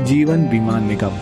जीवन बीमा निगम।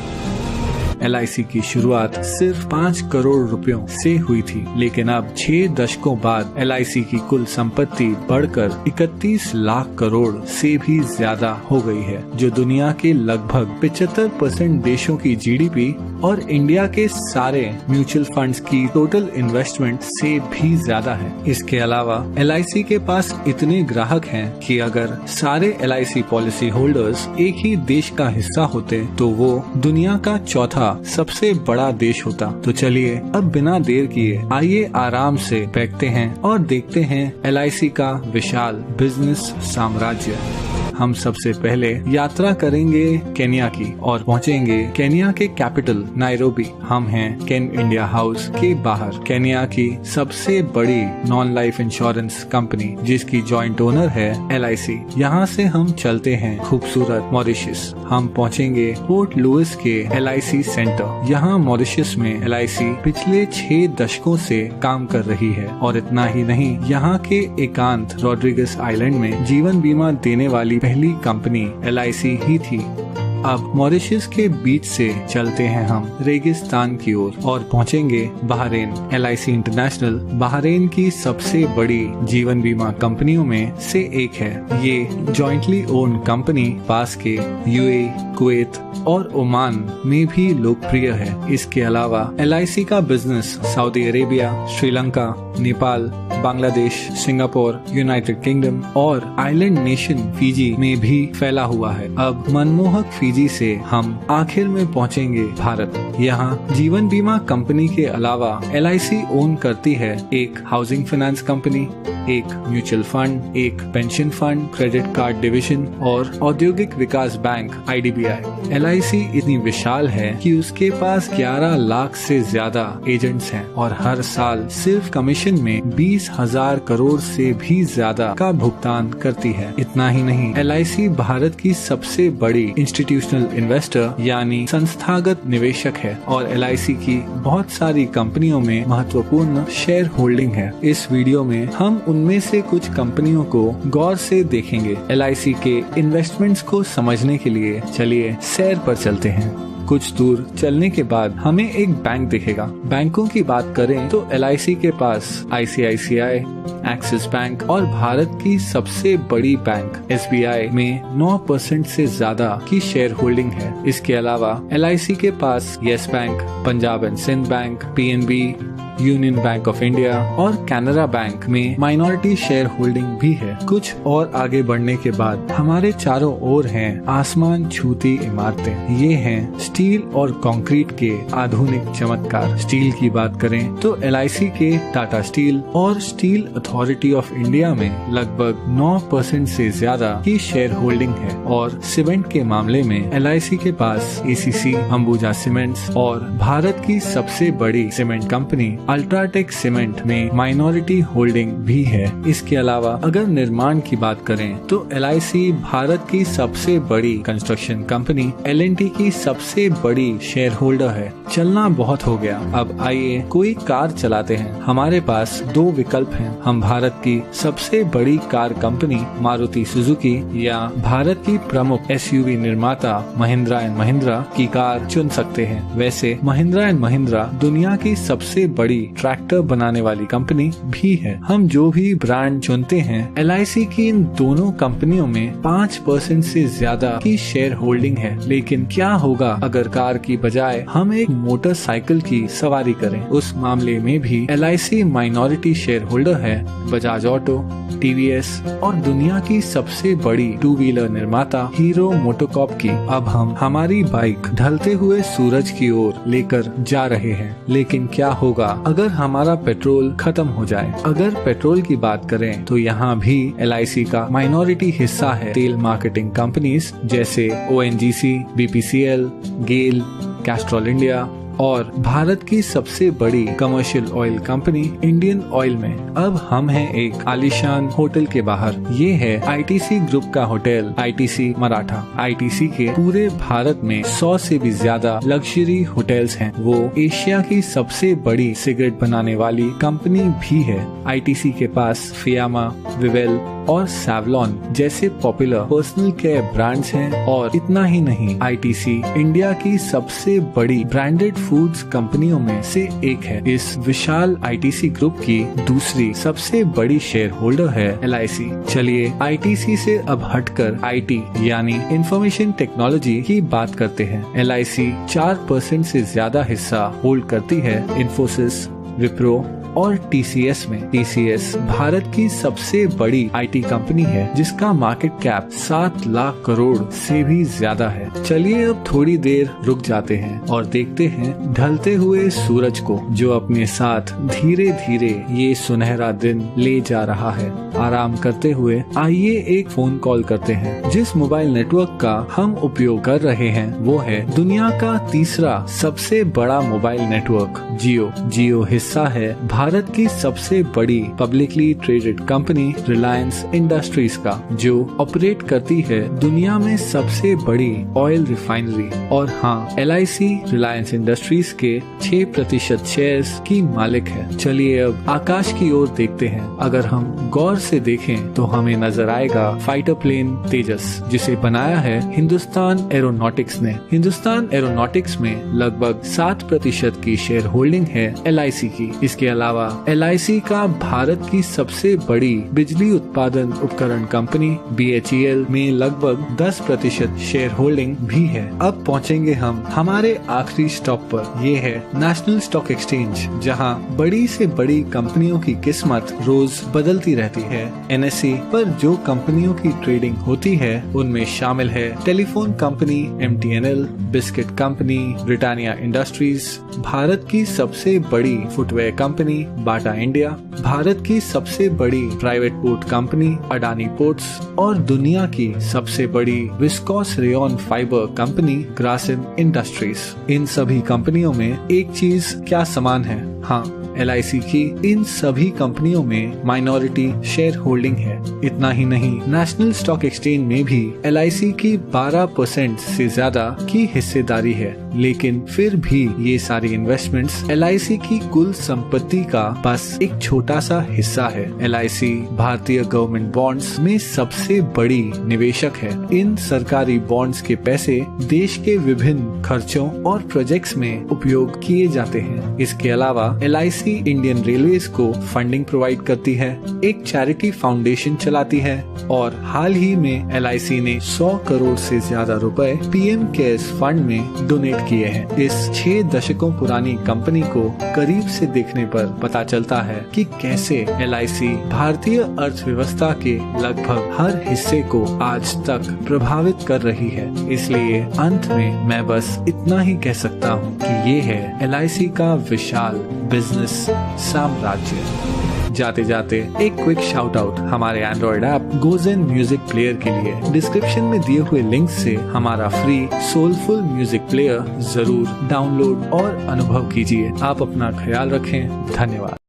LIC की शुरुआत सिर्फ 5 करोड़ रुपयों से हुई थी, लेकिन अब 6 दशकों बाद LIC की कुल संपत्ति बढ़कर 31 लाख करोड़ से भी ज्यादा हो गई है, जो दुनिया के लगभग 75% देशों की GDP और इंडिया के सारे म्यूचुअल फंड्स की टोटल इन्वेस्टमेंट से भी ज्यादा है। इसके अलावा LIC के पास इतने ग्राहक हैं कि अगर सारे LIC पॉलिसी होल्डर्स एक ही देश का हिस्सा होते तो वो दुनिया का चौथा सबसे बड़ा देश होता। तो चलिए अब बिना देर किए आइए आराम से बैठते हैं और देखते हैं LIC का विशाल बिजनेस साम्राज्य। हम सबसे पहले यात्रा करेंगे केन्या की और पहुंचेंगे केन्या के कैपिटल नायरोबी। हम हैं केन इंडिया हाउस के बाहर, केन्या की सबसे बड़ी नॉन लाइफ इंश्योरेंस कंपनी जिसकी जॉइंट ओनर है LIC। यहाँ से हम चलते हैं खूबसूरत मॉरिशस। हम पहुंचेंगे पोर्ट लुइस के LIC सेंटर। यहाँ मॉरिशस में LIC पिछले 6 दशकों से काम कर रही है और इतना ही नहीं, यहाँ के एकांत रॉड्रिगस आइलैंड में जीवन बीमा देने वाली पहली कंपनी LIC ही थी। अब मॉरिशस के बीच से चलते हैं हम रेगिस्तान की ओर और पहुंचेंगे बहरीन। LIC इंटरनेशनल बहरीन की सबसे बड़ी जीवन बीमा कंपनियों में से एक है। ये जॉइंटली ओन कंपनी पास के UAE, कुवैत और ओमान में भी लोकप्रिय है। इसके अलावा LIC का business Saudi Arabia, Sri Lanka, Nepal, Bangladesh, Singapore, United kingdom और आइलैंड नेशन फिजी में भी फैला हुआ है। अब मनमोहक फिजी से हम आखिर में पहुंचेंगे भारत। यहाँ जीवन बीमा कंपनी के अलावा LIC ओन करती है एक हाउसिंग फाइनेंस कंपनी, एक म्यूचुअल फंड, एक pension fund, credit card division और औद्योगिक विकास बैंक IDBI। LIC इतनी विशाल है कि उसके पास 11 लाख से ज्यादा एजेंट्स हैं और हर साल सिर्फ कमीशन में 20,000 करोड़ से भी ज्यादा का भुगतान करती है। इतना ही नहीं, LIC भारत की सबसे बड़ी इंस्टीट्यूशनल इन्वेस्टर यानी संस्थागत निवेशक है और LIC की बहुत सारी कंपनियों में महत्वपूर्ण शेयर होल्डिंग है। इस वीडियो में हम उनमें से कुछ कंपनियों को गौर से देखेंगे। LIC के इन्वेस्टमेंट्स को समझने के लिए चलिए सैर पर चलते हैं। कुछ दूर चलने के बाद हमें एक बैंक दिखेगा। बैंकों की बात करें तो LIC के पास ICICI, एक्सिस बैंक और भारत की सबसे बड़ी बैंक SBI में 9% से ज्यादा की शेयर होल्डिंग है। इसके अलावा LIC के पास Yes Bank, Punjab and Sind bank, PNB, Union Bank of India और कैनरा बैंक में माइनॉरिटी शेयर होल्डिंग भी है। कुछ और आगे बढ़ने के बाद हमारे चारों ओर हैं आसमान छूती इमारतें। ये हैं स्टील और कंक्रीट के आधुनिक चमत्कार। स्टील की बात करें तो LIC के टाटा स्टील और स्टील अथॉरिटी ऑफ इंडिया में लगभग 9% से ज्यादा की शेयर होल्डिंग है और सीमेंट के मामले में LIC के पास ACC, अंबुजा सीमेंट्स और भारत की सबसे बड़ी सीमेंट कंपनी अल्ट्राटेक सीमेंट में माइनॉरिटी होल्डिंग भी है। इसके अलावा अगर निर्माण की बात करें तो LIC भारत की सबसे बड़ी कंस्ट्रक्शन कंपनी L&T की सबसे बड़ी शेयर होल्डर है। चलना बहुत हो गया, अब आइए कोई कार चलाते हैं। हमारे पास 2 विकल्प हैं। हम भारत की सबसे बड़ी कार कंपनी मारुति सुजुकी या भारत की प्रमुख SUV निर्माता महिंद्रा एंड महिंद्रा की कार चुन सकते हैं। वैसे महिंद्रा एंड महिंद्रा दुनिया की सबसे बड़ी ट्रैक्टर बनाने वाली कंपनी भी है। हम जो भी ब्रांड चुनते हैं, LIC की इन दोनों कंपनियों में 5% से ज्यादा की शेयर होल्डिंग है। लेकिन क्या होगा अगर कार की बजाय हम एक मोटरसाइकिल की सवारी करें? उस मामले में भी LIC माइनॉरिटी शेयर होल्डर है बजाज ऑटो, TVS और दुनिया की सबसे बड़ी 2 व्हीलर निर्माता हीरो मोटोकॉर्प की। अब हम हमारी बाइक ढलते हुए सूरज की ओर लेकर जा रहे हैं। लेकिन क्या होगा अगर हमारा पेट्रोल खत्म हो जाए? अगर पेट्रोल की बात करें तो यहाँ भी LIC का माइनॉरिटी हिस्सा है तेल मार्केटिंग कंपनीज जैसे ONGC, BPCL, गेल, कैस्ट्रॉल इंडिया और भारत की सबसे बड़ी commercial oil company Indian oil में। अब हम हैं एक आलीशान होटल के बाहर। ये है ITC ग्रुप का होटल ITC मराठा। ITC के पूरे भारत में 100 से भी ज्यादा लग्जरी होटल्स हैं। वो एशिया की सबसे बड़ी सिगरेट बनाने वाली कंपनी भी है। ITC के पास फियामा, विवेल और सैवलॉन जैसे पॉपुलर पर्सनल केयर ब्रांड्स हैं। और इतना ही नहीं, आईटीसी इंडिया की सबसे बड़ी ब्रांडेड फूड्स कंपनियों में से एक है। इस विशाल आईटीसी ग्रुप की दूसरी सबसे बड़ी शेयर होल्डर है एलआईसी। चलिए आईटीसी से अब हटकर आईटी यानी इंफॉर्मेशन टेक्नोलॉजी की बात करते हैं। एलआईसी 4% से ज्यादा हिस्सा होल्ड करती है इन्फोसिस, विप्रो और टीसीएस में। टीसीएस भारत की सबसे बड़ी आईटी कंपनी है जिसका मार्केट कैप 7 लाख करोड़ से भी ज्यादा है। चलिए अब थोड़ी देर रुक जाते हैं और देखते हैं ढलते हुए सूरज को, जो अपने साथ धीरे धीरे ये सुनहरा दिन ले जा रहा है। आराम करते हुए आइए एक फोन कॉल करते हैं। जिस मोबाइल नेटवर्क का हम उपयोग कर रहे हैं वो है दुनिया का तीसरा सबसे बड़ा मोबाइल नेटवर्क जियो। जियो हिस्सा है भारत की सबसे बड़ी publicly traded company Reliance industries का, जो ऑपरेट करती है दुनिया में सबसे बड़ी ऑयल रिफाइनरी। और हाँ, एलआईसी रिलायंस इंडस्ट्रीज के 6% शेयर्स की मालिक है। चलिए अब आकाश की ओर देखते हैं। अगर हम गौर से देखें तो हमें नजर आएगा फाइटर प्लेन तेजस, जिसे बनाया है हिंदुस्तान एरोनॉटिक्स ने। हिंदुस्तान एरोनॉटिक्स में लगभग 7% की शेयर होल्डिंग है एलआईसी की। इसके अलावा एलआईसी का भारत की सबसे बड़ी बिजली उत्पादन उपकरण कंपनी बीएचईएल में लगभग 10% शेयर होल्डिंग भी है। अब पहुंचेंगे हम हमारे आखिरी स्टॉप पर। ये है नेशनल स्टॉक एक्सचेंज, जहां बड़ी से बड़ी कंपनियों की किस्मत रोज बदलती रहती है। एनएसई पर जो कंपनियों की ट्रेडिंग होती है उनमें शामिल है telephone company MTNL, biscuit company Britannia industries, Bharat की सबसे बड़ी footwear company Bata India, Bharat की सबसे बड़ी private port company Adani ports और दुनिया की सबसे बड़ी viscose rayon fibre company Grasim industries. इन सभी कंपनियों में एक चीज क्या समान है? हाँ, एलआईसी की इन सभी कंपनियों में माइनॉरिटी शेयर होल्डिंग है। इतना ही नहीं, नेशनल स्टॉक एक्सचेंज में भी एलआईसी की 12% से ज्यादा की हिस्सेदारी है। लेकिन फिर भी ये सारी इन्वेस्टमेंट्स एलआईसी की कुल संपत्ति का बस एक छोटा सा हिस्सा है। एलआईसी भारतीय गवर्नमेंट बॉन्ड्स में सबसे बड़ी निवेशक है। इन सरकारी बॉन्ड्स के पैसे देश के विभिन्न खर्चों और प्रोजेक्ट्स में उपयोग किए जाते हैं। इसके अलावा एलआईसी इंडियन रेलवेज को फंडिंग प्रोवाइड करती है, एक चैरिटी फाउंडेशन चलाती है और हाल ही में एलआईसी ने 100 करोड़ से ज्यादा रुपए पीएम केयर्स फंड में डोनेट किए हैं। इस 6 दशकों पुरानी कंपनी को करीब से देखने पर पता चलता है कि कैसे एलआईसी भारतीय अर्थव्यवस्था के लगभग हर हिस्से को आज तक प्रभावित कर रही है। इसलिए अंत में मैं बस इतना ही कह सकता हूँ कि ये है एलआईसी का विशाल बिजनेस साम्राज्य। जाते जाते एक क्विक शाउट आउट हमारे Android app Gojen music player के लिए। डिस्क्रिप्शन में दिए हुए लिंक से हमारा फ्री सोलफुल म्यूजिक प्लेयर जरूर डाउनलोड और अनुभव कीजिए। आप अपना ख्याल रखें। धन्यवाद।